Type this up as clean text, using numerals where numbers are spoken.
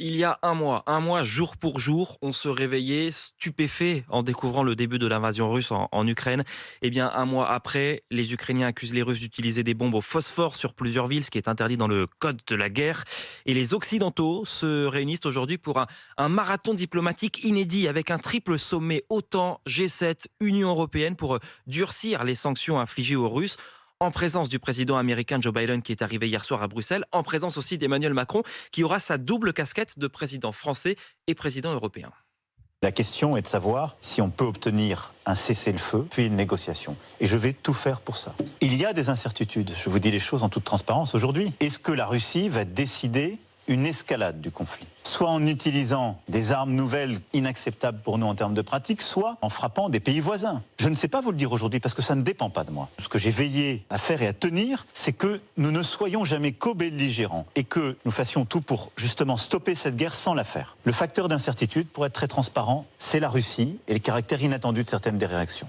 Il y a un mois jour pour jour, on se réveillait stupéfait en découvrant le début de l'invasion russe en Ukraine. Eh bien, un mois après, les Ukrainiens accusent les Russes d'utiliser des bombes au phosphore sur plusieurs villes, ce qui est interdit dans le code de la guerre. Et les Occidentaux se réunissent aujourd'hui pour un marathon diplomatique inédit avec un triple sommet OTAN, G7, Union européenne pour durcir les sanctions infligées aux Russes, en présence du président américain Joe Biden qui est arrivé hier soir à Bruxelles, en présence aussi d'Emmanuel Macron qui aura sa double casquette de président français et président européen. La question est de savoir si on peut obtenir un cessez-le-feu, puis une négociation. Et je vais tout faire pour ça. Il y a des incertitudes, je vous dis les choses en toute transparence aujourd'hui. Est-ce que la Russie va décider une escalade du conflit, soit en utilisant des armes nouvelles inacceptables pour nous en termes de pratique, soit en frappant des pays voisins? Je ne sais pas vous le dire aujourd'hui parce que ça ne dépend pas de moi. Ce que j'ai veillé à faire et à tenir, c'est que nous ne soyons jamais co-belligérants et que nous fassions tout pour justement stopper cette guerre sans la faire. Le facteur d'incertitude, pour être très transparent, c'est la Russie et les caractères inattendus de certaines des réactions.